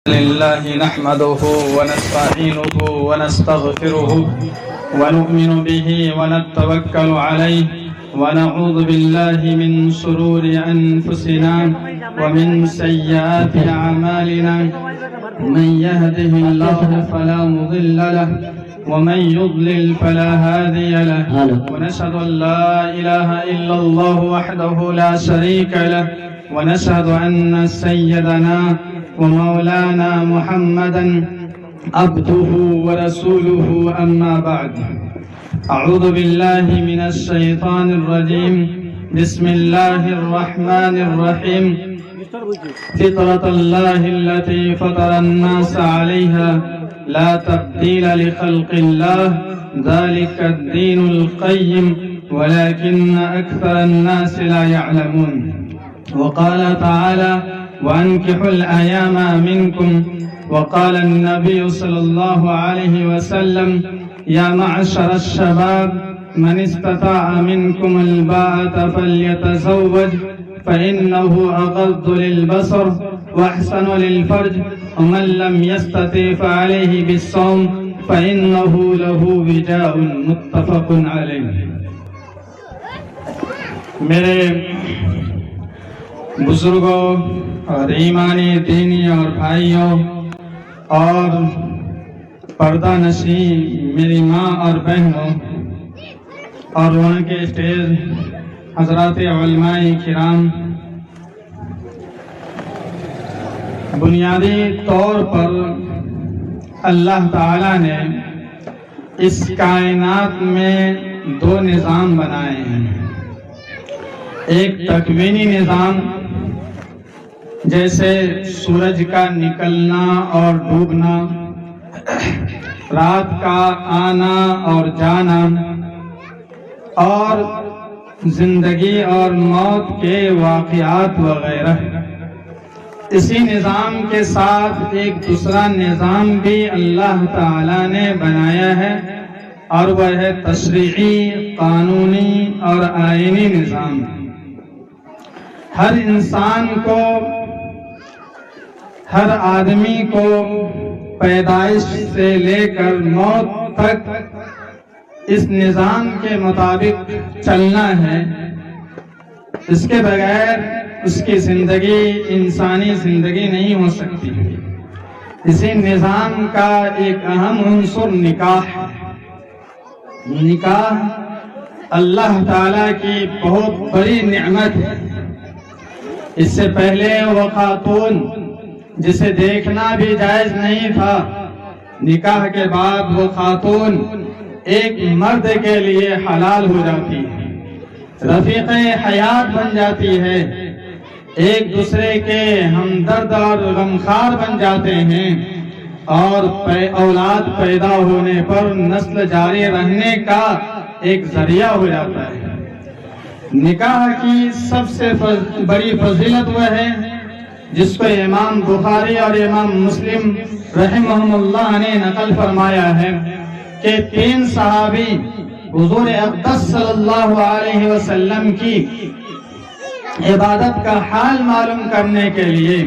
لله نحمده ونستعينه ونستغفره ونؤمن به ونتوكل عليه ونعوذ بالله من شرور أنفسنا ومن سيئات أعمالنا من يهده الله فلا مضل له ومن يضلل فلا هادي له ونشهد أن لا إله إلا الله وحده لا شريك له ونشهد أن سيدنا ومولانا محمدا عبده ورسوله أما بعد أعوذ بالله من الشيطان الرجيم بسم الله الرحمن الرحيم فطرة الله التي فطر الناس عليها لا تبديل لخلق الله ذلك الدين القيم ولكن أكثر الناس لا يعلمون وقال تعالى وأنكحوا الأيام منكم وقال النبي صلى الله عليه وسلم يا معشر الشباب من استطاع منكم الباءة فليتزوج فإنه أغض للبصر وأحسن للفرج ومن لم يستطع فعليه بالصوم فإنه له وجاء متفق عليه. میرے بزرگوں اور ایمانی دینی اور بھائیوں اور پردہ نشین میری ماں اور بہنوں اور وہاں کے اسٹیج حضرات علماء کرام، بنیادی طور پر اللہ تعالیٰ نے اس کائنات میں دو نظام بنائے ہیں. ایک تکوینی نظام جیسے سورج کا نکلنا اور ڈوبنا، رات کا آنا اور جانا، اور زندگی اور موت کے واقعات وغیرہ. اسی نظام کے ساتھ ایک دوسرا نظام بھی اللہ تعالی نے بنایا ہے اور وہ ہے تشریعی، قانونی اور آئینی نظام. ہر انسان کو، ہر آدمی کو پیدائش سے لے کر موت تک اس نظام کے مطابق چلنا ہے. اس کے بغیر اس کی زندگی انسانی زندگی نہیں ہو سکتی. اسی نظام کا ایک اہم عنصر نکاح ہے. نکاح اللہ تعالی کی بہت بڑی نعمت ہے. اس سے پہلے وہ خاتون جسے دیکھنا بھی جائز نہیں تھا، نکاح کے بعد وہ خاتون ایک مرد کے لیے حلال ہو جاتی ہے، رفیق حیات بن جاتی ہے، ایک دوسرے کے ہمدرد اور غمخوار بن جاتے ہیں، اور اولاد پیدا ہونے پر نسل جاری رہنے کا ایک ذریعہ ہو جاتا ہے. نکاح کی سب سے بڑی فضیلت وہ ہے جس کو امام بخاری اور امام مسلم رحمہم اللہ نے نقل فرمایا ہے کہ 3 صحابی حضور اقدس صلی اللہ علیہ وسلم کی عبادت کا حال معلوم کرنے کے لیے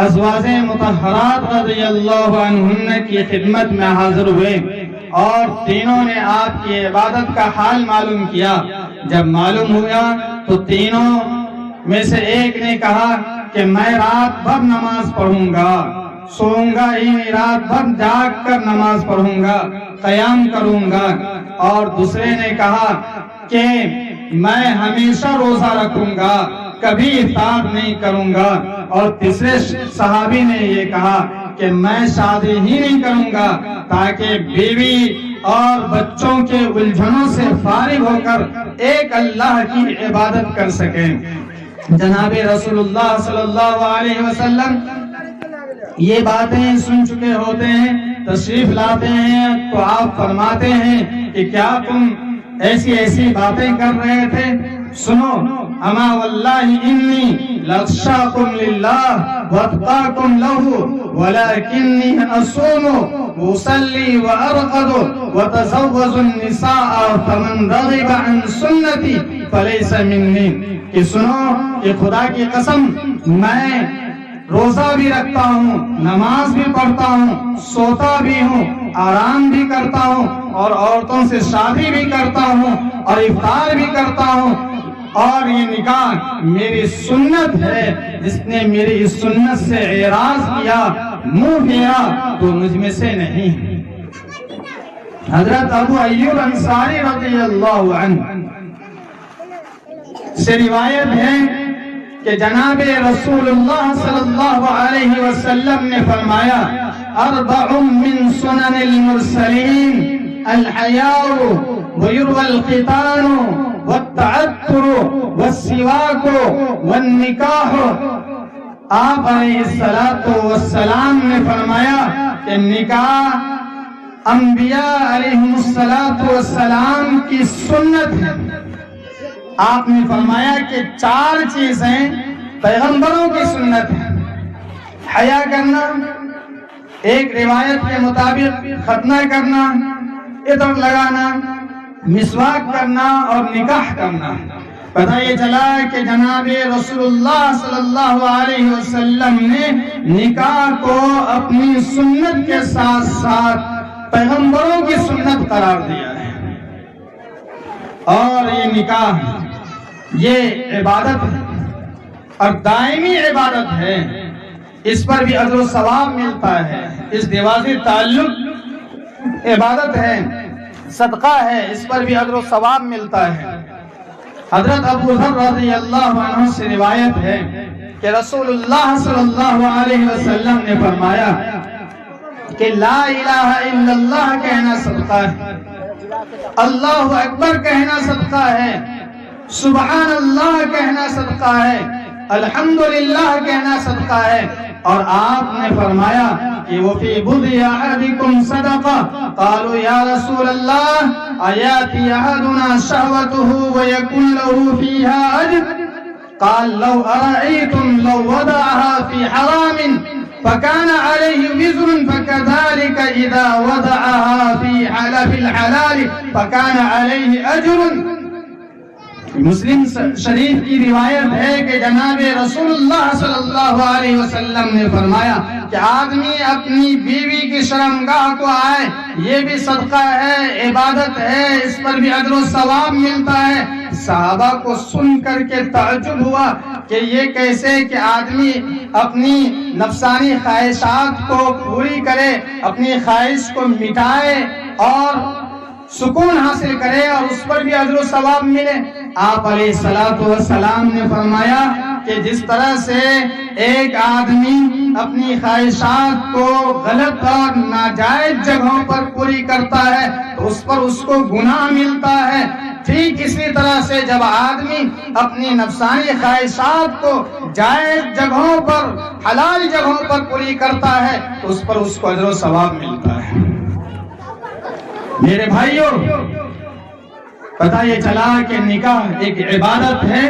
ازواج مطہرات رضی اللہ عنہن کی خدمت میں حاضر ہوئے اور تینوں نے آپ کی عبادت کا حال معلوم کیا. جب معلوم ہوا تو تینوں میں سے ایک نے کہا کہ میں رات بھر نماز پڑھوں گا، سوؤں گا ہی نہیں، رات بھر جاگ کر نماز پڑھوں گا، قیام کروں گا. اور دوسرے نے کہا کہ میں ہمیشہ روزہ رکھوں گا، کبھی افطار نہیں کروں گا. اور تیسرے صحابی نے یہ کہا کہ میں شادی ہی نہیں کروں گا تاکہ بیوی اور بچوں کے الجھنوں سے فارغ ہو کر ایک اللہ کی عبادت کر سکیں. جناب رسول اللہ صلی اللہ علیہ وسلم یہ باتیں سن چکے ہوتے ہیں، تشریف لاتے ہیں تو آپ فرماتے ہیں کہ کیا تم ایسی باتیں کر رہے تھے؟ سنو، اما واللہ انی لخشاکم للہ واتقاکم لہ ولکنی اصوم واصلی وارقد وتزوج النساء فمن رغب عن سنتی فلیس منی. کہ سنو کہ خدا کی قسم میں روزہ بھی رکھتا ہوں، نماز بھی پڑھتا ہوں، سوتا بھی ہوں، آرام بھی کرتا ہوں، اور عورتوں سے شادی بھی کرتا ہوں، اور افطار بھی کرتا ہوں، اور یہ نکاح میری سنت ہے، جس نے میری اس سنت سے اعراض کیا، منہ پھیرا، تو مجھ میں سے نہیں۔ حضرت ابو ایوب انصاری رضی اللہ عنہ سے روایت ہے کہ جناب رسول اللہ صلی اللہ علیہ وسلم نے فرمایا، اربع من سنن المرسلین الحیاء ویروى الختان والتعطر والسواک والنکاح۔ آپ علیہ السلام نے فرمایا کہ نکاح انبیاء علیہ السلام کی سنت ہے۔ آپ نے فرمایا کہ 4 چیزیں پیغمبروں کی سنت ہیں۔ حیا کرنا، ایک روایت کے مطابق ختنہ کرنا، عطر لگانا، مسواک کرنا اور نکاح کرنا۔ پتہ یہ چلا کہ جناب رسول اللہ صلی اللہ علیہ وسلم نے نکاح کو اپنی سنت کے ساتھ ساتھ پیغمبروں کی سنت قرار دیا ہے۔ اور یہ نکاح یہ عبادت ہے اور دائمی عبادت ہے، اس پر بھی اجر و ثواب ملتا ہے۔ اس دیواسی تعلق عبادت ہے، صدقہ ہے، اس پر بھی اجر و ثواب ملتا ہے۔ حضرت ابو ذر رضی اللہ عنہ سے روایت ہے کہ رسول اللہ صلی اللہ علیہ وسلم نے فرمایا کہ لا الہ الا اللہ کہنا صدقہ ہے، اللہ اکبر کہنا صدقہ ہے، سبحان اللہ کہنا صدقہ ہے، الحمدللہ کہنا صدقہ ہے۔ اور آپ نے فرمایا کہ وفی بدء احدکم صدقہ، قالوا یا رسول اللہ ایاتی احدنا شہوته ویکن له فیہا اجر؟ قال لو ارأیتم لو وضعها فی حرام فكان عليه وزر فكذلك إذا وضعها في الحلال فكان عليه أجر۔ مسلم شریف کی روایت ہے کہ جناب رسول اللہ صلی اللہ علیہ وسلم نے فرمایا کہ آدمی اپنی بیوی کی شرمگاہ کو آئے، یہ بھی صدقہ ہے، عبادت ہے، اس پر بھی اجر و ثواب ملتا ہے۔ صحابہ کو سن کر کے تعجب ہوا کہ یہ کیسے کہ آدمی اپنی نفسانی خواہشات کو پوری کرے، اپنی خواہش کو مٹائے اور سکون حاصل کرے اور اس پر بھی اجر و ثواب ملے۔ آپ علیہ السلام نے فرمایا کہ جس طرح سے ایک آدمی اپنی خواہشات کو غلط اور ناجائز جگہوں پر پوری کرتا ہے تو اس پر اس کو گناہ ملتا ہے، ٹھیک اسی طرح سے جب آدمی اپنی نفسانی خواہشات کو جائز جگہوں پر، حلال جگہوں پر پوری کرتا ہے تو اس پر اس کو اجر و ثواب ملتا ہے۔ میرے بھائیوں، پتہ یہ چلا کہ نکاح ایک عبادت ہے،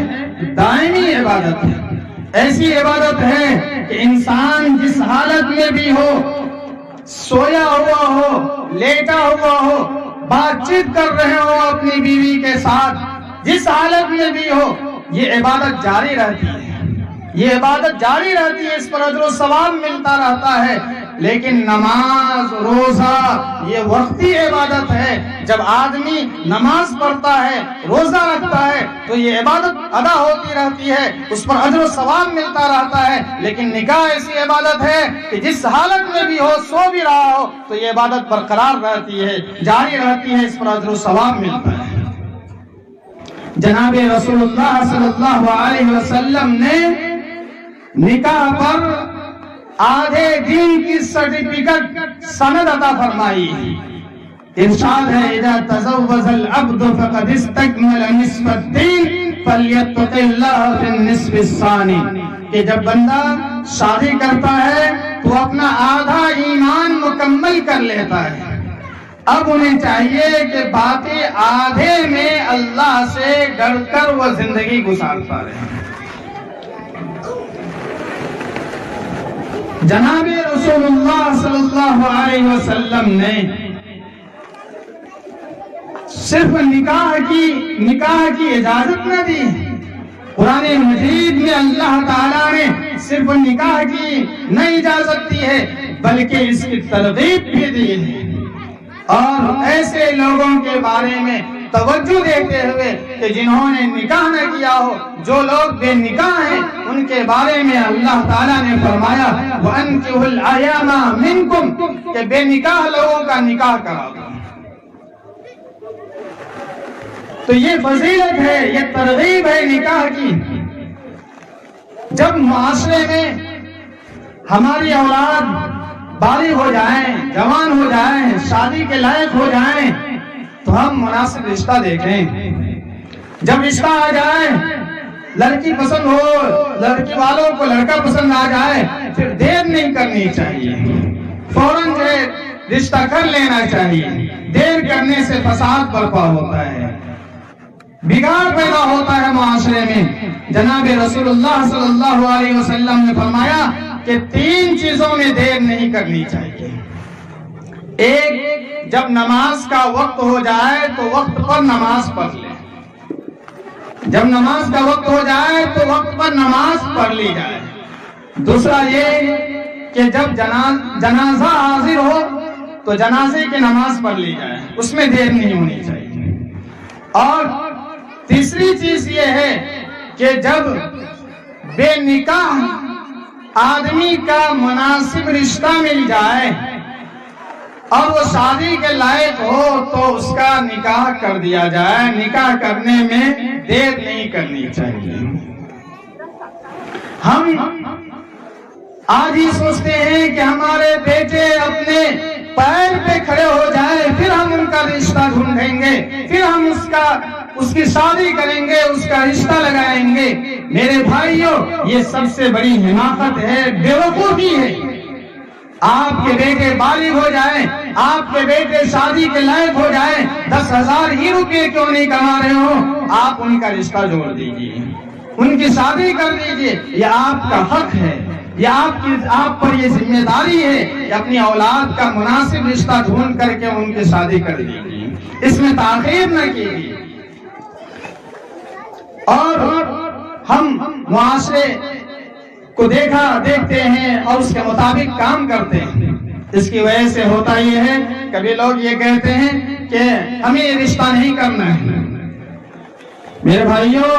دائمی عبادت ہے، ایسی عبادت ہے کہ انسان جس حالت میں بھی ہو، سویا ہوا ہو، لیٹا ہوا ہو، بات چیت کر رہے ہو اپنی بیوی کے ساتھ، جس حالت میں بھی ہو، یہ عبادت جاری رہتی ہے، یہ عبادت جاری رہتی ہے، اس پر اجر و ثواب ملتا رہتا ہے۔ لیکن نماز، روزہ یہ وقتی عبادت ہے۔ جب آدمی نماز پڑھتا ہے، روزہ رکھتا ہے تو یہ عبادت ادا ہوتی رہتی ہے، اس پر اجر و ثواب ملتا رہتا ہے۔ لیکن نکاح ایسی عبادت ہے کہ جس حالت میں بھی ہو، سو بھی رہا ہو تو یہ عبادت برقرار رہتی ہے، جاری رہتی ہے، اس پر اجر و ثواب ملتا ہے۔ جناب رسول اللہ صلی اللہ علیہ وسلم نے نکاح پر آدھے دین کی سرٹیفکیٹ سند عطا فرمائی۔ ارشاد ہے اذا تزوج العبد فقد استكمل نصف الدين فليتق الله في النصف الثاني، کہ جب بندہ شادی کرتا ہے تو اپنا آدھا ایمان مکمل کر لیتا ہے، اب انہیں چاہیے کہ باقی آدھے میں اللہ سے ڈر کر وہ زندگی گزارتا رہے۔ جناب رسول اللہ صلی اللہ علیہ وسلم نے صرف نکاح کی اجازت نہ دی، قرآن مجید میں اللہ تعالیٰ نے صرف نکاح کی نہیں اجازت دی ہے بلکہ اس کی ترغیب بھی دی ہے، اور ایسے لوگوں کے بارے میں توجہ دیتے ہوئے کہ جنہوں نے نکاح نہ کیا ہو، جو لوگ بے نکاح ہیں، ان کے بارے میں اللہ تعالیٰ نے فرمایا وَأَنكِحُوا الْأَيَامَ مِنكُمْ کہ بے نکاح لوگوں کا نکاح کرا دو۔ تو یہ فضیلت ہے، یہ ترغیب ہے نکاح کی۔ جب معاشرے میں ہماری اولاد بالغ ہو جائیں، جوان ہو جائیں، شادی کے لائق ہو جائیں تو ہم مناسب رشتہ دیکھیں۔ جب رشتہ آ جائے، لڑکی پسند ہو، لڑکی والوں کو لڑکا پسند آ جائے، پھر دیر نہیں کرنی چاہیے، فوراً جو ہے رشتہ کر لینا چاہیے۔ دیر کرنے سے فساد برپا ہوتا ہے، بگاڑ پیدا ہوتا ہے معاشرے میں۔ جناب رسول اللہ صلی اللہ علیہ وسلم نے فرمایا کہ 3 چیزوں میں دیر نہیں کرنی چاہیے۔ ایک، جب نماز کا وقت ہو جائے تو وقت پر نماز پڑھ لیں۔ جب نماز کا وقت ہو جائے تو وقت پر نماز پڑھ لی جائے۔ دوسرا یہ کہ جب جنازہ حاضر ہو تو جنازے کی نماز پڑھ لی جائے، اس میں دیر نہیں ہونی چاہیے۔ اور تیسری چیز یہ ہے کہ جب بے نکاح آدمی کا مناسب رشتہ مل جائے اور وہ شادی کے لائق ہو تو اس کا نکاح کر دیا جائے۔ نکاح کرنے میں دیر نہیں کرنی چاہیے۔ ہم آج ہی سوچتے ہیں کہ ہمارے بیٹے اپنے پیر پہ کھڑے ہو جائے پھر ہم ان کا رشتہ ڈھونڈیں گے، پھر ہم اس کی شادی کریں گے، اس کا رشتہ لگائیں گے۔ میرے بھائیوں، یہ سب سے بڑی حماقت ہے، بیوقوفی ہے۔ آپ کے بیٹے بالغ ہو جائیں، آپ کے بیٹے شادی کے لائق ہو جائیں، 10,000 ہی روپے کیوں نہیں کما رہے ہو، آپ ان کا رشتہ جوڑ دیجیے، ان کی شادی کر دیجیے۔ یہ آپ کا حق ہے، یہ آپ پر یہ ذمہ داری ہے کہ اپنی اولاد کا مناسب رشتہ ڈھونڈ کر کے ان کی شادی کر دیجیے، اس میں تاخیر نہ کیجیے۔ اور ہم معاشرے کو دیکھتے ہیں اور اس کے مطابق کام کرتے ہیں۔ اس کی وجہ سے ہوتا یہ ہے، کبھی لوگ یہ کہتے ہیں کہ ہمیں یہ رشتہ نہیں کرنا ہے۔ میرے بھائیوں،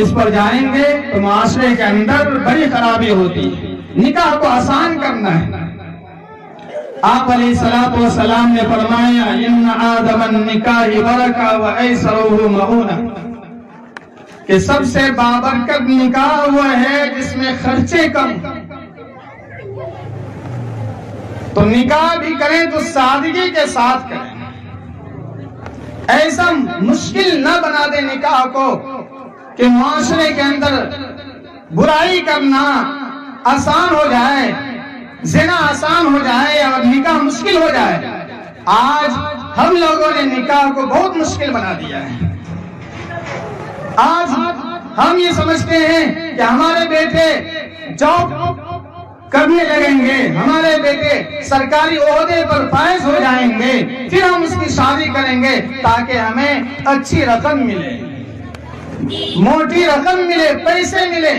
اس پر جائیں گے تو معاشرے کے اندر بڑی خرابی ہوتی ہے۔ نکاح کو آسان کرنا ہے۔ آپ علیہ الصلوۃ والسلام نے فرمایا ان آدم النکاح برکہ و ایسرہ مؤونہ کہ سب سے بابرکت نکاح وہ ہے جس میں خرچے کم۔ تو نکاح بھی کریں تو سادگی کے ساتھ کریں، ایسا مشکل نہ بنا دے نکاح کو کہ معاشرے کے اندر برائی کرنا آسان ہو جائے، زنا آسان ہو جائے اور نکاح مشکل ہو جائے۔ آج ہم لوگوں نے نکاح کو بہت مشکل بنا دیا ہے۔ آج ہم یہ سمجھتے ہیں کہ ہمارے بیٹے جاب کرنے لگیں گے، ہمارے بیٹے سرکاری عہدے پر فائز ہو جائیں گے، پھر ہم اس کی شادی کریں گے تاکہ ہمیں اچھی رقم ملے، موٹی رقم ملے، پیسے ملے،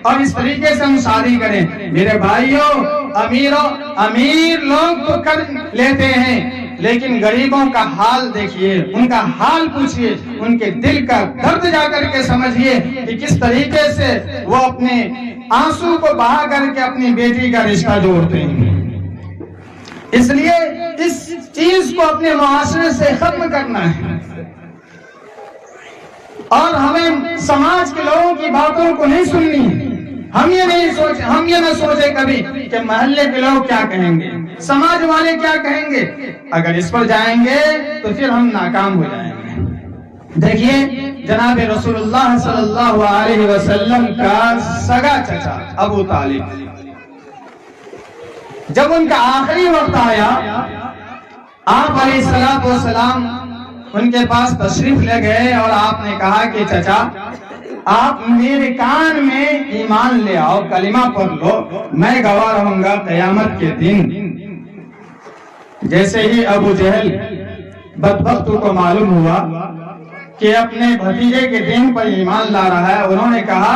اور اس طریقے سے ہم شادی کریں۔ میرے بھائیوں، امیر لوگ تو کر لیتے ہیں، لیکن غریبوں کا حال دیکھیے، ان کا حال پوچھیے، ان کے دل کا درد جا کر کے سمجھیے کہ کس طریقے سے وہ اپنے آنسو کو بہا کر کے اپنی بیٹی کا رشتہ جوڑتے ہیں۔ اس لیے اس چیز کو اپنے معاشرے سے ختم کرنا ہے، اور ہمیں سماج کے لوگوں کی باتوں کو نہیں سننی۔ ہم یہ نہ سوچے کبھی کہ محلے کے لوگ کیا کہیں گے، سماج والے کیا کہیں گے۔ اگر اس پر جائیں گے تو پھر ہم ناکام ہو جائیں گے۔ دیکھیے جناب رسول اللہ صلی اللہ علیہ وسلم کا سگا چچا ابو طالب، جب ان کا آخری وقت آیا، آپ علیہ الصلوۃ والسلام ان کے پاس تشریف لے گئے اور آپ نے کہا کہ چچا آپ میرے کان میں ایمان لے آؤ، کلمہ پڑھ لو، میں گواہ رہوں گا قیامت کے دن۔ جیسے ہی ابو جہل بدبخت کو معلوم ہوا کہ اپنے بھتیجے کے دین پر ایمان لا رہا ہے، انہوں نے کہا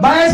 22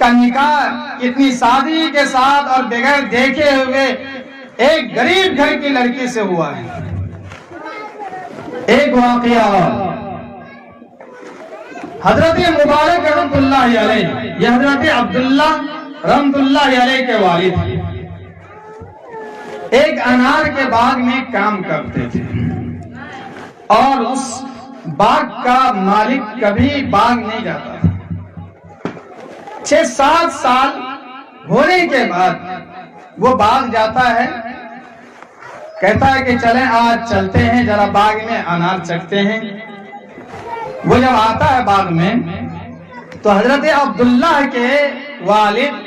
کا نکاح اتنی سادگی کے ساتھ اور بغیر دیکھے ہوئے ایک غریب گھر کی لڑکی سے ہوا ہے۔ ایک واقعہ حضرت مبارک رحمۃ اللہ علیہ، یہ حضرت عبداللہ رحمۃ اللہ علیہ کے والد تھے، ایک انار کے باغ میں کام کرتے تھے اور اس باغ کا مالک کبھی باغ نہیں جاتا تھا۔ 6-7 سال ہونے کے بعد وہ باغ جاتا ہے، کہتا ہے کہ چلیں آج چلتے ہیں، ذرا باغ میں انار چکھتے ہیں۔ وہ جب آتا ہے باغ میں تو حضرت عبداللہ کے والد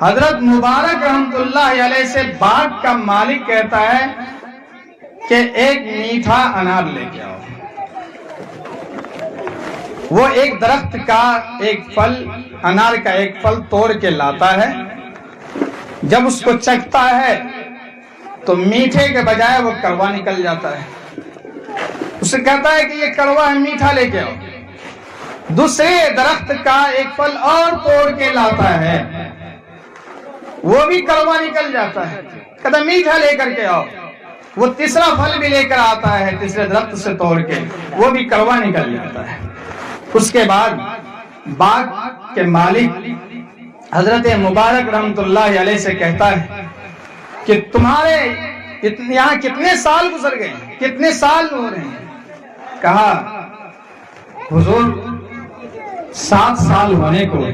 حضرت مبارک رحمۃ اللہ علیہ سے باغ کا مالک کہتا ہے کہ ایک میٹھا انار لے کے آؤ۔ وہ ایک درخت کا ایک پھل، انار کا ایک پھل توڑ کے لاتا ہے۔ جب اس کو چکھتا ہے تو میٹھے کے بجائے وہ کڑوا نکل جاتا ہے۔ اسے کہتا ہے کہ یہ کڑوا ہے، میٹھا لے کے آؤ۔ دوسرے درخت کا ایک پھل اور توڑ کے لاتا ہے، وہ بھی کڑوا نکل جاتا ہے، کہتا ہے میٹھا لے کر کے آؤ۔ وہ تیسرا پھل بھی لے کر آتا ہے تیسرے درخت سے توڑ کے، وہ بھی کڑوا نکل جاتا ہے۔ اس کے بعد باغ کے مالک حضرت مبارک رحمۃ اللہ علیہ سے کہتا ہے کہ تمہارے یہاں کتنے سال گزر گئے، کتنے سال ہو رہے ہیں؟ کہا حضور 7 سال ہونے کو ہے۔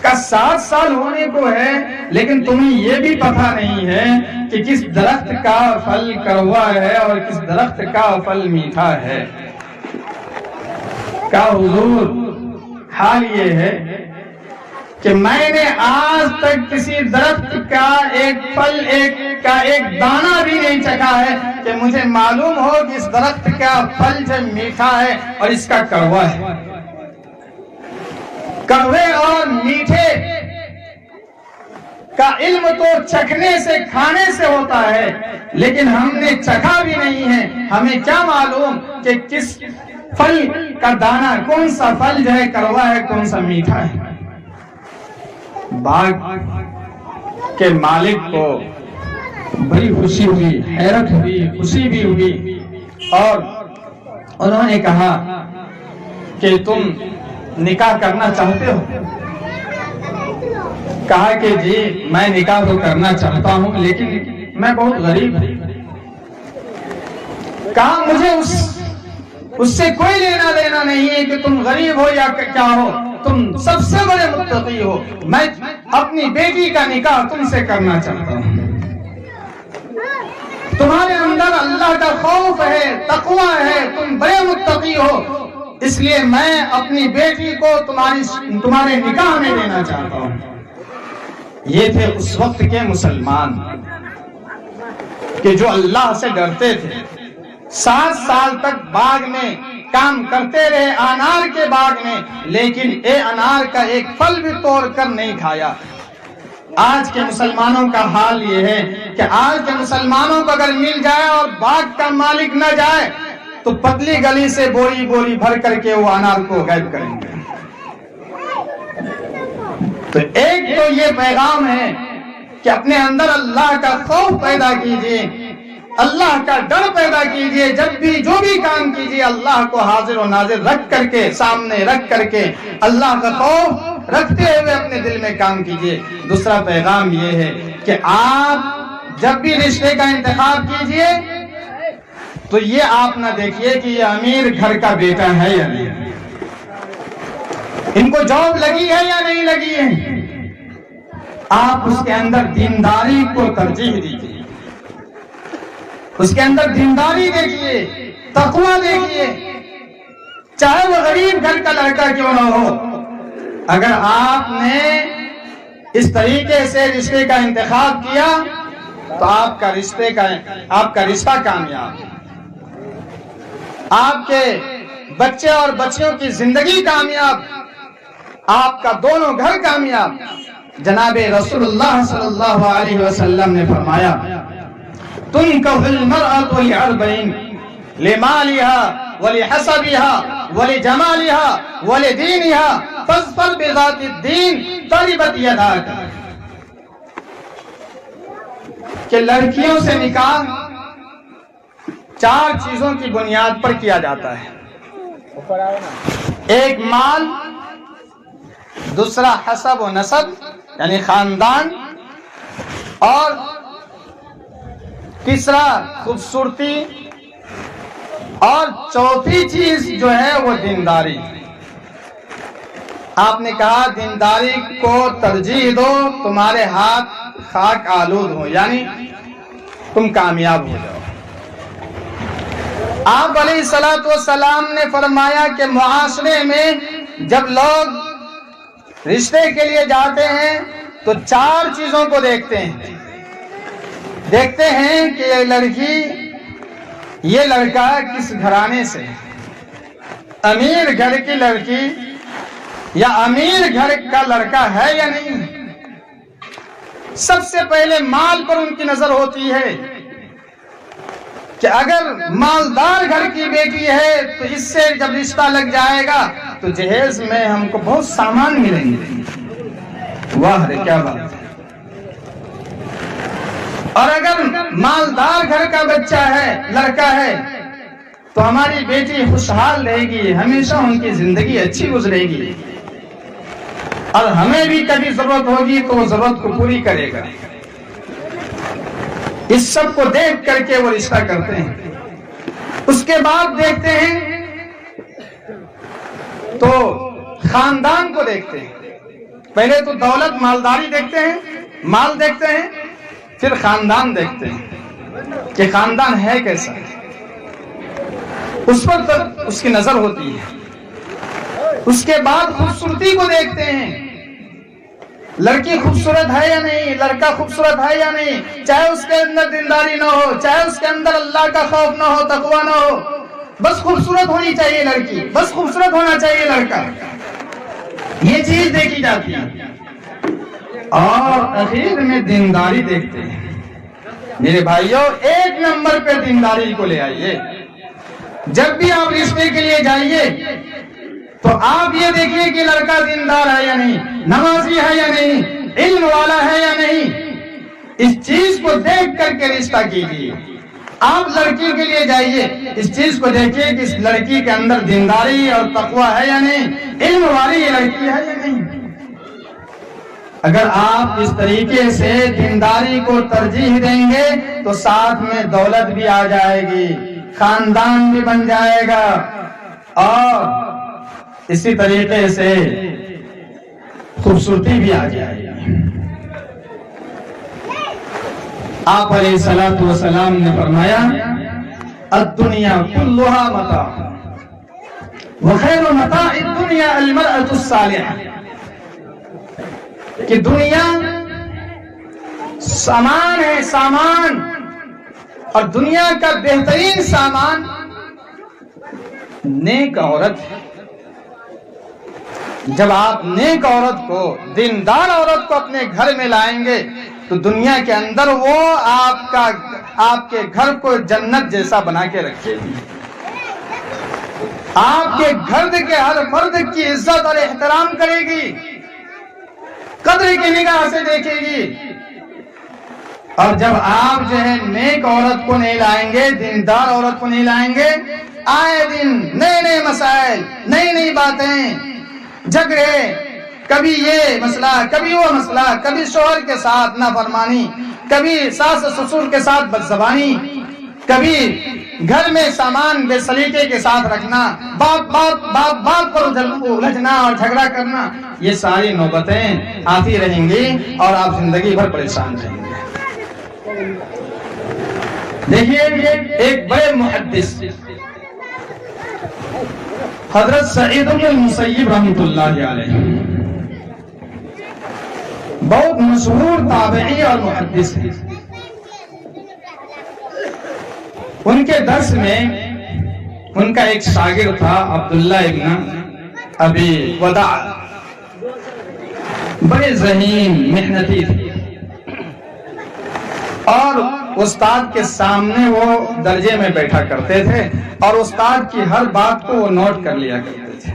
کہا 7 سال ہونے کو ہے، لیکن تمہیں یہ بھی پتہ نہیں ہے کہ کس درخت کا پھل کڑوا ہے اور کس درخت کا پھل میٹھا ہے۔ کہا حضور حال یہ ہے کہ میں نے آج تک کسی درخت کا ایک پھل کا ایک دانہ بھی نہیں چکھا ہے کہ مجھے معلوم ہو کہ اس درخت کا پھل جو میٹھا ہے اور اس کا کڑوا ہے۔ کڑوے اور میٹھے کا علم تو چکھنے سے، کھانے سے ہوتا ہے، لیکن ہم نے چکھا بھی نہیں ہے، ہمیں کیا معلوم کہ کس پھل کا دانہ، کون سا پھل جو ہے کڑوا ہے، کون سا میٹھا ہے۔ باغ کے مالک کو بڑی خوشی ہوئی، حیرت ہوئی، خوشی بھی ہوئی، اور انہوں نے کہا کہ تم نکاح کرنا چاہتے ہو؟ کہا کہ جی میں نکاح تو کرنا چاہتا ہوں، لیکن میں بہت غریب ہوں۔ کہا مجھے اس سے کوئی لینا دینا نہیں ہے کہ تم غریب ہو یا کیا ہو، تم سب سے بڑے متقی ہو، میں اپنی بیٹی کا نکاح تم سے کرنا چاہتا ہوں۔ تمہارے اندر اللہ کا خوف ہے، تقوی ہے، تم بڑے متقی ہو، اس لیے میں اپنی بیٹی کو تمہارے نکاح میں دینا چاہتا ہوں۔ یہ تھے اس وقت کے مسلمان کہ جو اللہ سے ڈرتے تھے۔ 7 سال تک باغ میں کام کرتے رہے، انار کے باغ میں، لیکن انار کا ایک پھل بھی توڑ کر نہیں کھایا۔ آج کے مسلمانوں کا حال یہ ہے کہ آج کے مسلمانوں کو اگر مل جائے اور باغ کا مالک نہ جائے تو پتلی گلی سے بوری بوری بھر کر کے وہ انار کو غائب کریں گے۔ تو ایک تو یہ پیغام ہے کہ اپنے اندر اللہ کا خوف پیدا کیجئے، اللہ کا ڈر پیدا کیجئے، جب بھی جو بھی کام کیجئے اللہ کو حاضر و ناظر رکھ کر کے، سامنے رکھ کر کے اللہ کا خوف رکھتے ہوئے اپنے دل میں کام کیجئے۔ دوسرا پیغام یہ ہے کہ آپ جب بھی رشتے کا انتخاب کیجئے تو یہ آپ نہ دیکھیے کہ یہ امیر گھر کا بیٹا ہے یا نہیں، ان کو جاب لگی ہے یا نہیں لگی ہے، آپ اس کے اندر دینداری کو ترجیح دیجیے، اس کے اندر دینداری دیکھیے، تقوی دیکھیے، چاہے وہ غریب گھر کا لڑکا کیوں نہ ہو۔ اگر آپ نے اس طریقے سے رشتے کا انتخاب کیا تو آپ کا رشتہ کامیاب، آپ کے بچے اور بچیوں کی زندگی کامیاب، آپ کا دونوں گھر کامیاب۔ جناب رسول اللہ صلی اللہ علیہ وسلم نے فرمایا تنکح المرأة لأربع، لمالها ولحسبها ولجمالها ولدينها فاظفر بذات الدين تربت يداك. کہ لڑکیوں سے نکاح 4 چیزوں کی بنیاد پر کیا جاتا ہے. ایک مال، دوسرا حسب و نسب یعنی خاندان، اور تیسرا خوبصورتی، اور چوتھی چیز جو ہے وہ دینداری. آپ نے کہا دینداری کو ترجیح دو، تمہارے ہاتھ خاک آلود ہو، یعنی تم کامیاب ہو جاؤ. آپ علیہ الصلوۃ والسلام نے فرمایا کہ معاشرے میں جب لوگ رشتے کے لیے جاتے ہیں تو 4 چیزوں کو دیکھتے ہیں کہ یہ لڑکی، یہ لڑکا کس گھرانے سے، امیر گھر کی لڑکی یا امیر گھر کا لڑکا ہے یا نہیں. سب سے پہلے مال پر ان کی نظر ہوتی ہے کہ اگر مالدار گھر کی بیٹی ہے تو اس سے جب رشتہ لگ جائے گا تو جہیز میں ہم کو بہت سامان ملیں گے. واہ رے کیا بات ہے. اور اگر مالدار گھر کا بچہ ہے، لڑکا ہے، تو ہماری بیٹی خوشحال رہے گی، ہمیشہ ان کی زندگی اچھی گزرے گی، اور ہمیں بھی کبھی ضرورت ہوگی تو وہ ضرورت کو پوری کرے گا. اس سب کو دیکھ کر کے وہ رشتہ کرتے ہیں. اس کے بعد دیکھتے ہیں تو خاندان کو دیکھتے ہیں. پہلے تو دولت مالداری دیکھتے ہیں، مال دیکھتے ہیں، پھر خاندان دیکھتے ہیں کہ خاندان ہے کیسا، اس پر اس کی نظر ہوتی ہے. اس کے بعد خوبصورتی کو دیکھتے ہیں، لڑکی خوبصورت ہے یا نہیں، لڑکا خوبصورت ہے یا نہیں، چاہے اس کے اندر دینداری نہ ہو، چاہے اس کے اندر اللہ کا خوف نہ ہو، تقوی نہ ہو، بس خوبصورت ہونی چاہیے لڑکی، بس خوبصورت ہونا چاہیے لڑکا. یہ چیز دیکھی جاتی ہے. اور اخیر میں دینداری دیکھتے ہیں. میرے بھائیوں، 1 نمبر پہ دینداری کو لے آئیے. جب بھی آپ رشتے کے لیے جائیے تو آپ یہ دیکھیے کہ لڑکا دیندار ہے یا نہیں، نمازی ہے یا نہیں، علم والا ہے یا نہیں. اس چیز کو دیکھ کر کے رشتہ کیجیے. آپ لڑکی کے لیے جائیے، اس چیز کو دیکھیے کہ اس لڑکی کے اندر دینداری اور تقوی ہے یا نہیں، علم والی یہ لڑکی ہے یا نہیں. اگر آپ اس طریقے سے دینداری کو ترجیح دیں گے تو ساتھ میں دولت بھی آ جائے گی، خاندان بھی بن جائے گا، اور اسی طریقے سے خوبصورتی بھی آ جائے گی. آپ علیہ الصلوۃ والسلام نے فرمایا الدنیا کلھا متاع وخیر متاع الدنیا المرأة الصالحہ، کہ دنیا سامان ہے، سامان، اور دنیا کا بہترین سامان نیک عورت ہے. جب آپ نیک عورت کو، دیندار عورت کو اپنے گھر میں لائیں گے تو دنیا کے اندر وہ آپ کے گھر کو جنت جیسا بنا کے رکھے گی. آپ کے گھر کے ہر فرد کی عزت اور احترام کرے گی، قدر کی نگاہ سے دیکھے گی. اور جب آپ جو ہے نیک عورت کو نہیں لائیں گے، دیندار عورت کو نہیں لائیں گے، آئے دن نئے نئے مسائل، نئی نئی باتیں، جھگڑے، کبھی یہ مسئلہ، کبھی وہ مسئلہ، کبھی شوہر کے ساتھ نافرمانی، کبھی ساس سسر کے ساتھ بدزبانی، کبھی گھر میں سامان بے سلیقے کے ساتھ رکھنا، باپ پر الجھنا اور جھگڑا کرنا، یہ ساری نوبتیں آتی رہیں گی اور آپ زندگی بھر پریشان رہیں گے. دیکھیے ایک بڑے محدث حضرت سعید بن المسیب رحمۃ اللہ علیہ، بہت مشہور تابعی اور محدث ہیں. ان کے درس میں ان کا ایک شاگرد تھا عبداللہ ابن ابی وداع، بڑے ذہین محنتی تھے، اور استاد کے سامنے وہ درجے میں بیٹھا کرتے تھے اور استاد کی ہر بات کو وہ نوٹ کر لیا کرتے تھے۔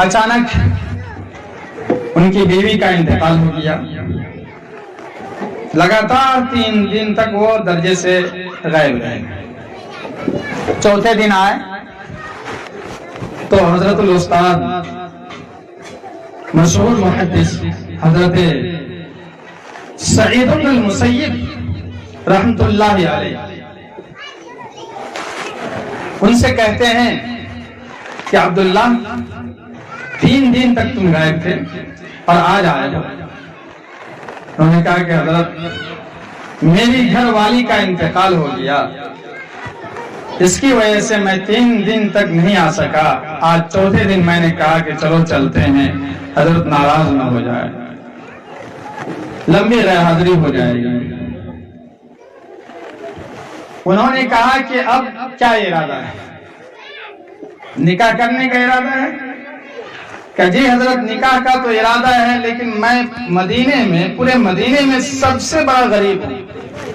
اچانک ان کی بیوی کا انتقال ہو گیا، لگاتار 3 دن تک وہ درجے سے غائب رہے۔ چوتھے دن آئے تو حضرت الاستاد مشہور محدث حضرت سعید بن المسیب رحمت اللہ علیہ ان سے کہتے ہیں کہ عبداللہ 3 دن تک تم غائب تھے اور آج آئے ہو۔ انہوں نے کہا کہ حضرت میری گھر والی کا انتقال ہو گیا، اس کی وجہ سے میں 3 دن تک نہیں آ سکا۔ آج چوتھے دن میں نے کہا کہ چلو چلتے ہیں، حضرت ناراض نہ ہو جائے، لمبی غیر حاضری ہو جائے گی۔ انہوں نے کہا کہ اب کیا ارادہ ہے؟ نکاح کرنے کا ارادہ ہے؟ کہ جی حضرت نکاح کا تو ارادہ ہے، لیکن میں مدینے میں، پورے مدینے میں سب سے بڑا غریب ہوں،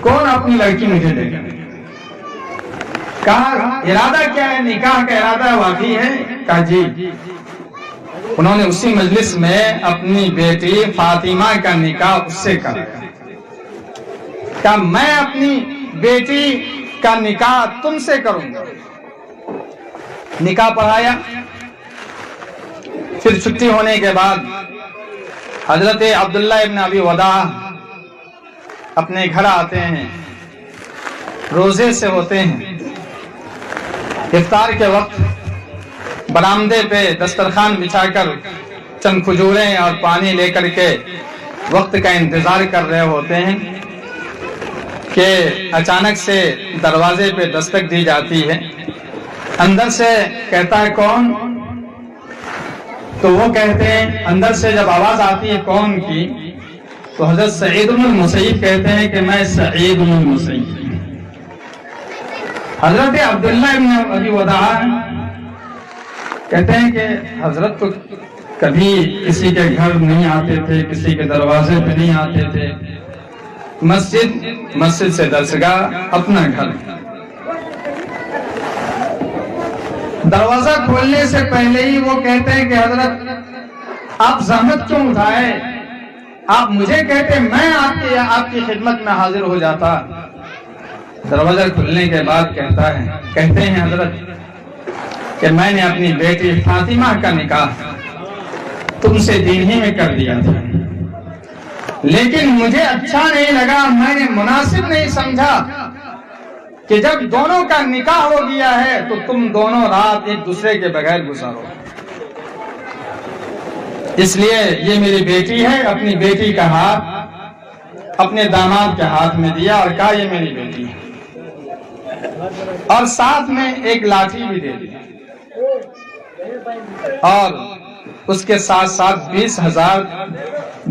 کون اپنی لڑکی مجھے دے گا؟ کہا ارادہ کیا ہے؟ نکاح کا ارادہ واقعی ہے؟ کہا جی۔ انہوں نے اسی مجلس میں اپنی بیٹی فاطمہ کا نکاح اس سے کرا۔ کہا میں اپنی بیٹی کا نکاح تم سے کروں گا۔ نکاح پڑھایا، پھر چھٹی ہونے کے بعد حضرت عبداللہ ابن ابی وداع اپنے گھر آتے ہیں، روزے سے ہوتے ہیں۔ افطار کے وقت برآمدے پہ دسترخوان بچھا کر چند کھجوریں اور پانی لے کر کے وقت کا انتظار کر رہے ہوتے ہیں کہ اچانک سے دروازے پہ دستک دی جاتی ہے۔ اندر سے کہتا ہے کون؟ تو وہ کہتے ہیں، اندر سے جب آواز آتی ہے کون کی، تو حضرت سعید بن المسیب کہتے ہیں کہ میں سعید بن المسیب۔ حضرت عبداللہ ابن ابی وداع کہتے ہیں کہ حضرت تو کبھی کسی کے گھر نہیں آتے تھے، کسی کے دروازے پہ نہیں آتے تھے، مسجد سے درسگاہ، اپنا گھر۔ دروازہ کھولنے سے پہلے ہی وہ کہتے ہیں کہ حضرت آپ زحمت کیوں اٹھائے، آپ مجھے کہتے میں آپ کی خدمت میں حاضر ہو جاتا۔ دروازہ کھلنے کے بعد کہتے ہیں حضرت کہ میں نے اپنی بیٹی فاطمہ کا نکاح تم سے دین ہی میں کر دیا تھا، لیکن مجھے اچھا نہیں لگا، میں نے مناسب نہیں سمجھا کہ جب دونوں کا نکاح ہو گیا ہے تو تم دونوں رات ایک دوسرے کے بغیر گزارو۔ اس لیے یہ میری بیٹی ہے، اپنی بیٹی کا ہاتھ اپنے داماد کے ہاتھ میں دیا اور کہا یہ میری بیٹی ہے، اور ساتھ میں ایک لاٹھی بھی دے دی، اور اس کے ساتھ ساتھ 20,000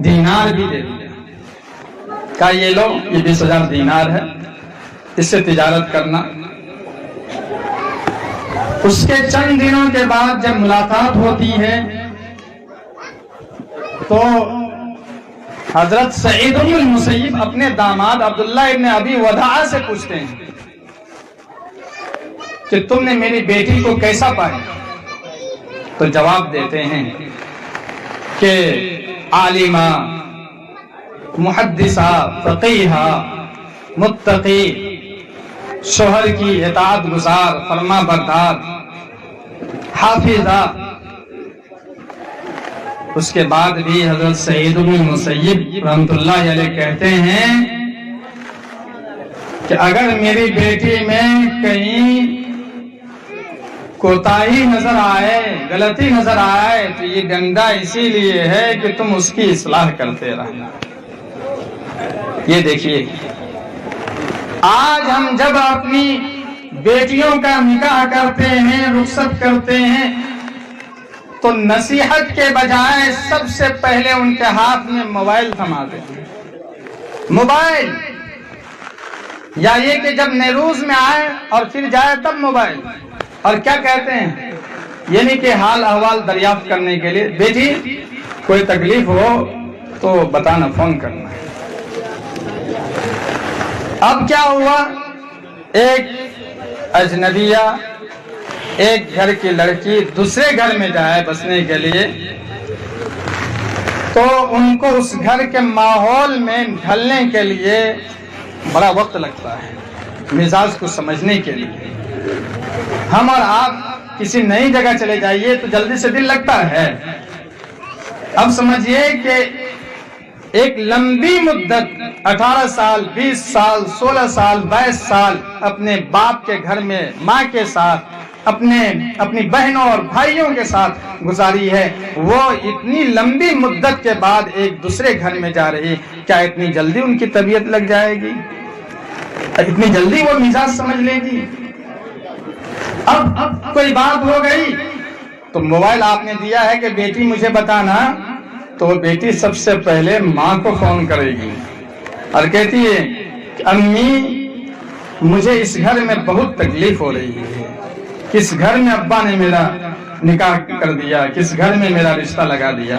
دینار بھی دے دیا۔ کہا یہ لو، یہ 20,000 دینار ہے، اس سے تجارت کرنا۔ اس کے چند دنوں کے بعد جب ملاقات ہوتی ہے تو حضرت سعید بن المسیب اپنے داماد عبداللہ ابن ابی وداع سے پوچھتے ہیں کہ تم نے میری بیٹی کو کیسا پایا؟ تو جواب دیتے ہیں کہ عالمہ، محدثہ، فقیہہ، متقی، شوہر کی اطاعت گزار، فرما بردار، حافظہ۔ اس کے بعد بھی حضرت سعید بن المسیب رحمت اللہ علیہ کہتے ہیں کہ اگر میری بیٹی میں کہیں کوتاہی نظر آئے، غلطی نظر آئے، تو یہ گنگا اسی لیے ہے کہ تم اس کی اصلاح کرتے رہنا۔ یہ دیکھیے، آج ہم جب اپنی بیٹیوں کا نکاح کرتے ہیں، رخصت کرتے ہیں، تو نصیحت کے بجائے سب سے پہلے ان کے ہاتھ میں موبائل تھما دیں۔ موبائل، یا یہ کہ جب نیروز میں آئے اور پھر جائے تب موبائل، اور کیا کہتے ہیں، یعنی کہ حال احوال دریافت کرنے کے لیے، بیٹی کوئی تکلیف ہو تو بتانا، فون کرنا ہے۔ اب کیا ہوا، ایک اجنبیہ ایک گھر کی لڑکی دوسرے گھر میں جائے بسنے کے لیے، تو ان کو اس گھر کے ماحول میں ڈھلنے کے لیے بڑا وقت لگتا ہے، مزاج کو سمجھنے کے لیے۔ ہم اور آپ کسی نئی جگہ چلے جائیے تو جلدی سے دل لگتا ہے۔ اب سمجھیے کہ ایک لمبی مدت 18 سال 20 سال 16 سال 22 سال اپنے باپ کے گھر میں ماں کے ساتھ اپنی بہنوں اور بھائیوں کے ساتھ گزاری ہے، وہ اتنی لمبی مدت کے بعد ایک دوسرے گھر میں جا رہی، کیا اتنی جلدی ان کی طبیعت لگ جائے گی؟ اتنی جلدی وہ مزاج سمجھ لے گی؟ اب کوئی بات ہو گئی تو موبائل آپ نے دیا ہے کہ بیٹی مجھے بتانا، تو وہ بیٹی سب سے پہلے ماں کو فون کرے گی اور کہتی ہے کہ امی مجھے اس گھر میں بہت تکلیف ہو رہی ہے، کس گھر میں ابا نے میرا نکاح کر دیا، کس گھر میں میرا رشتہ لگا دیا۔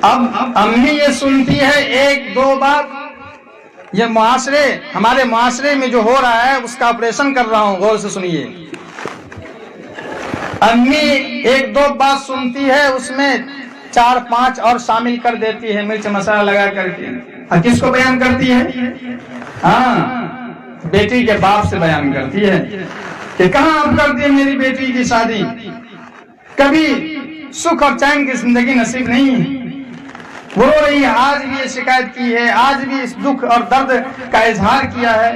اب امی یہ سنتی ہے ایک دو بات، یہ ہمارے معاشرے میں جو ہو رہا ہے اس کا آپریشن کر رہا ہوں، غور سے سنیے۔ امی ایک دو بات سنتی ہے، اس میں 4-5 اور شامل کر دیتی ہے، مرچ مسالہ لگا کر کے، اور کس کو بیان کرتی ہے؟ بیٹی کے باپ سے بیان کرتی ہے کہ کہاں اب کر دی میری بیٹی کی شادی، کبھی سکھ اور چین کی زندگی نصیب نہیں ہے، وہ رو رہی ہے، آج بھی یہ شکایت کی ہے، آج بھی اس دکھ اور درد کا اظہار کیا ہے۔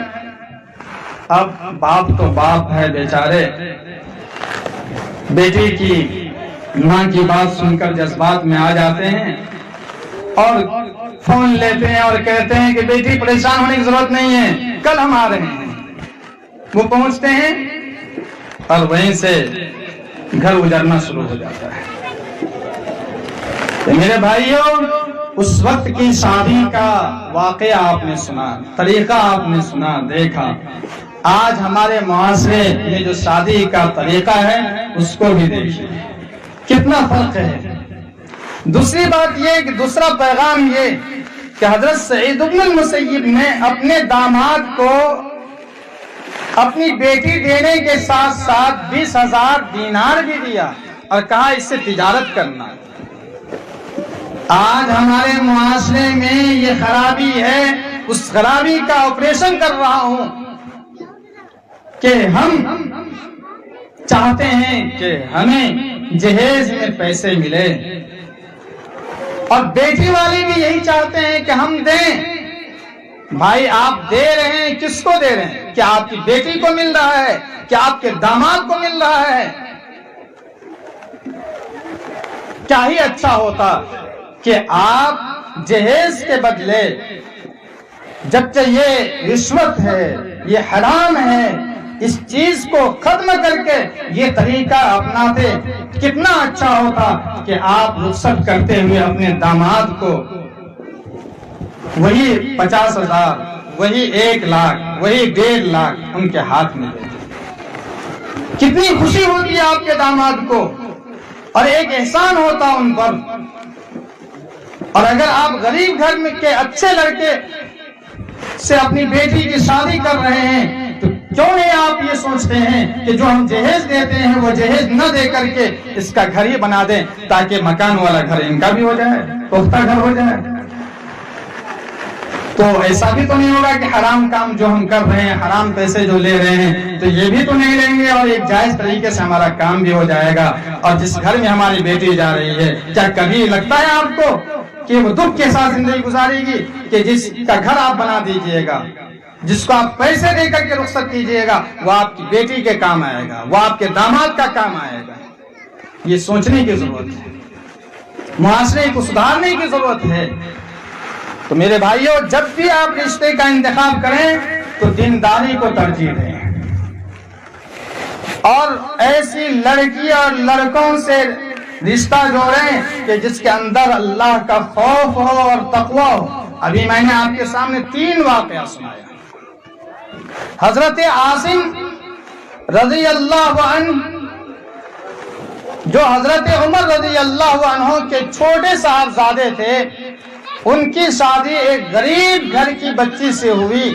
اب باپ تو باپ ہے بیچارے، بیٹی کی ماں کی بات سن کر جذبات میں آ جاتے ہیں اور فون لیتے ہیں اور کہتے ہیں کہ بیٹی پریشان ہونے کی ضرورت نہیں ہے، کل ہم آ رہے ہیں۔ وہ پہنچتے ہیں اور وہیں سے گھر اجڑنا شروع ہو جاتا ہے۔ میرے بھائیوں، اس وقت کی شادی کا واقعہ آپ نے سنا، طریقہ آپ نے سنا، دیکھا۔ آج ہمارے معاشرے میں جو شادی کا طریقہ ہے اس کو بھی دیکھیے، کتنا فرق ہے۔ دوسری بات یہ کہ دوسرا پیغام یہ کہ حضرت سعید بن المسیب نے اپنے داماد کو اپنی بیٹی دینے کے ساتھ ساتھ 20,000 دینار بھی دیا اور کہا اس سے تجارت کرنا۔ آج ہمارے معاشرے میں یہ خرابی ہے، اس خرابی کا آپریشن کر رہا ہوں کہ ہم چاہتے ہیں کہ ہمیں جہیز میں پیسے ملے، اور بیٹی والے بھی یہی چاہتے ہیں کہ ہم دیں۔ بھائی آپ دے رہے ہیں، کس کو دے رہے ہیں؟ کیا آپ کی بیٹی کو مل رہا ہے؟ کیا آپ کے داماد کو مل رہا ہے؟ کیا ہی اچھا ہوتا کہ آپ جہیز کے بدلے، جبکہ یہ رشوت ہے، یہ حرام ہے، اس چیز کو ختم کر کے یہ طریقہ اپناتے، کتنا اچھا ہوتا کہ آپ رخصت کرتے ہوئے اپنے داماد کو وہی 50,000، وہی 1 لاکھ، وہی 1.5 لاکھ ان کے ہاتھ میں دے۔ کتنی خوشی ہوتی ہے آپ کے داماد کو، اور ایک احسان ہوتا ان پر۔ اور اگر آپ غریب گھر میں کے اچھے لڑکے سے اپنی بیٹی کی شادی کر رہے ہیں تو کیوں نہیں آپ یہ سوچتے ہیں کہ جو ہم جہیز دیتے ہیں وہ جہیز نہ دے کر کے اس کا گھر ہی بنا دیں، تاکہ مکان والا گھر ان کا بھی ہو جائے، پختہ گھر ہو جائے۔ تو ایسا بھی تو نہیں ہوگا کہ حرام کام جو ہم کر رہے ہیں، حرام پیسے جو لے رہے ہیں، تو یہ بھی تو نہیں لیں گے، اور ایک جائز طریقے سے ہمارا کام بھی ہو جائے گا۔ اور جس گھر میں ہماری بیٹی جا رہی ہے، کیا کبھی لگتا ہے آپ کو کہ وہ دکھ کے ساتھ زندگی گزارے گی؟ کہ جس کا گھر آپ بنا دیجئے گا، جس کو آپ پیسے دے کر کے رخصت کیجئے گا، وہ آپ کی بیٹی کے کام آئے گا، وہ آپ کے داماد کا کام آئے گا۔ یہ سوچنے کی ضرورت ہے، معاشرے کو سدھارنے کی ضرورت ہے۔ تو میرے بھائیوں، جب بھی آپ رشتے کا انتخاب کریں تو دینداری کو ترجیح دیں، اور ایسی لڑکی اور لڑکوں سے رشتہ جوڑیں کہ جس کے اندر اللہ کا خوف ہو اور تقوی ہو۔ ابھی میں نے آپ کے سامنے 3 واقعہ سنایا۔ حضرت عاصم رضی اللہ عنہ، جو حضرت عمر رضی اللہ عنہ کے چھوٹے صاحبزادے تھے، ان کی شادی ایک غریب گھر کی بچی سے ہوئی.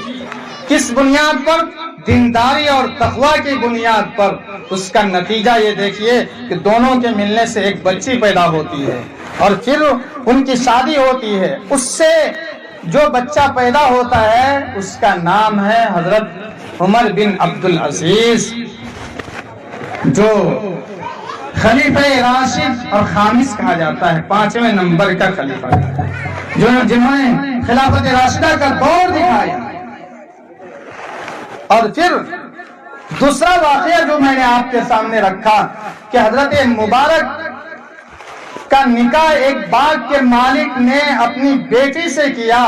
کس بنیاد پر؟ دینداری اور تقوی کی بنیاد پر. اس کا نتیجہ یہ دیکھیے کہ دونوں کے ملنے سے ایک بچی پیدا ہوتی ہے اور پھر ان کی شادی ہوتی ہے. اس سے جو بچہ پیدا ہوتا ہے اس کا نام ہے حضرت عمر بن عبدالعزیز، جو خلیفہ راشد اور خامس کہا جاتا ہے، 5ویں نمبر کا خلیفہ، جنہوں نے خلافت راشدہ کا دور دکھایا. اور پھر دوسرا واقعہ جو میں نے آپ کے سامنے رکھا کہ حضرت مبارک کا نکاح ایک باغ کے مالک نے اپنی بیٹی سے کیا.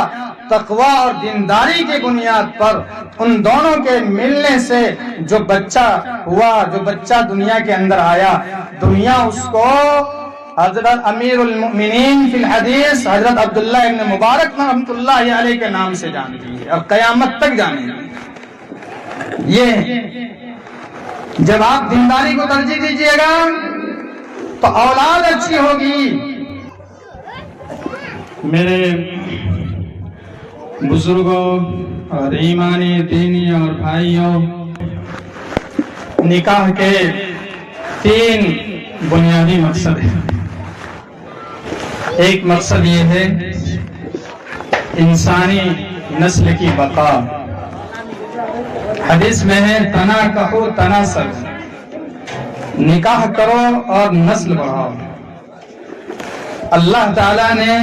تقوی اور دینداری کی بنیاد پر ان دونوں کے ملنے سے جو بچہ ہوا، جو بچہ دنیا کے اندر آیا، دنیا اس کو حضرت امیر المؤمنین فی الحدیث حضرت عبداللہ ابن مبارک رحمۃ اللہ علیہ کے نام سے جانتی ہے اور قیامت تک جانے گی. یہ جب آپ دینداری کو ترجیح دیجیے گا تو اولاد اچھی ہوگی. میرے بزرگوں اور ایمانی دینی اور بھائیوں، نکاح کے 3 بنیادی مقصد ہیں. ایک مقصد یہ ہے انسانی نسل کی بقا. حدیث میں ہے تناکحوا تناسلوا، نکاح کرو اور نسل بڑھاؤ. اللہ تعالیٰ نے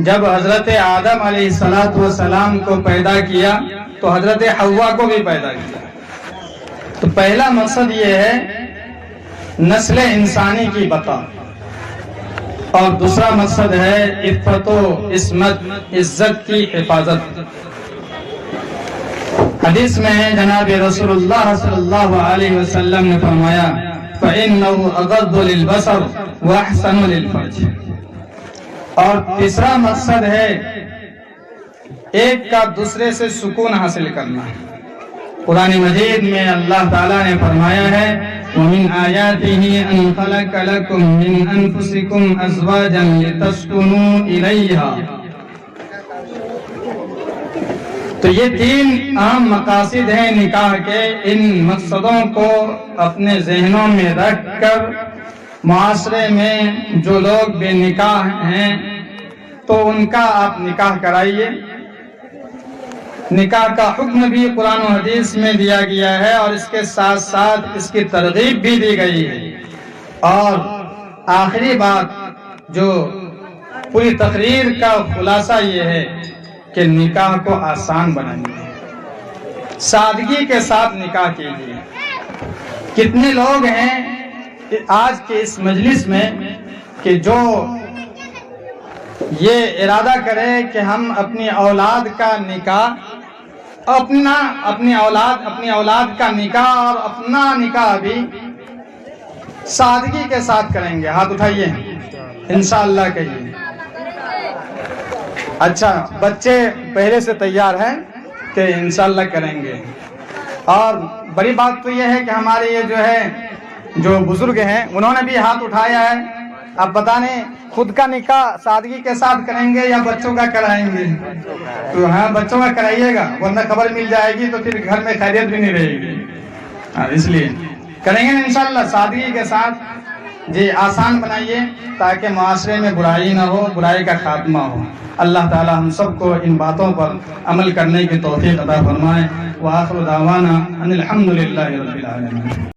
جب حضرت آدم علیہ السلام کو پیدا کیا تو حضرت حوا کو بھی پیدا کیا. تو پہلا مقصد یہ ہے نسل انسانی کی بقا، اور دوسرا مقصد ہے عفت و عصمت، عزت کی حفاظت. حدیث میں ہے جناب رسول اللہ صلی اللہ علیہ وسلم نے فرمایا فَإِنَّهُ أَغَضُّ لِلْبَصَرِ وَأَحْسَنُ لِلْفَرْجِ. اور تیسرا مقصد ہے ایک کا دوسرے سے سکون حاصل کرنا. قرآن مجید میں اللہ تعالیٰ نے فرمایا ہے وَمِنْ آيَاتِهِ أَنْ خَلَقَ لَكُم مِّنْ أَنفُسِكُمْ أَزْوَاجًا لِتَسْكُنُوا إِلَيْهَا. تو یہ 3 اہم مقاصد ہیں نکاح کے. ان مقصدوں کو اپنے ذہنوں میں رکھ کر معاشرے میں جو لوگ بے نکاح ہیں تو ان کا آپ نکاح کرائیے. نکاح کا حکم بھی قرآن و حدیث میں دیا گیا ہے اور اس کے ساتھ ساتھ اس کی ترغیب بھی دی گئی ہے. اور آخری بات جو پوری تقریر کا خلاصہ یہ ہے کہ نکاح کو آسان بنائیے، سادگی کے ساتھ نکاح کیجیے. کتنے لوگ ہیں آج کے اس مجلس میں کہ جو یہ ارادہ کرے کہ ہم اپنی اولاد کا نکاح اپنی اولاد کا نکاح اور اپنا نکاح بھی سادگی کے ساتھ کریں گے. ہاتھ اٹھائیے انشاءاللہ کہیے. اچھا، بچے پہلے سے تیار ہیں کہ انشاءاللہ کریں گے. اور بڑی بات تو یہ ہے کہ ہمارے یہ جو بزرگ ہیں انہوں نے بھی ہاتھ اٹھایا ہے. اب پتہ نہیں خود کا نکاح سادگی کے ساتھ کریں گے یا بچوں کا کرائیں گے. تو ہاں بچوں کا کرائیے گا ورنہ خبر مل جائے گی تو پھر گھر میں خیریت بھی نہیں رہے گی. اس لیے کریں گے انشاءاللہ سادگی کے ساتھ. جی آسان بنائیے تاکہ معاشرے میں برائی نہ ہو، برائی کا خاتمہ ہو. اللہ تعالی ہم سب کو ان باتوں پر عمل کرنے کی توفیق عطا فرمائے. وآخر دعوانا ان الحمد للہ رب العالمین.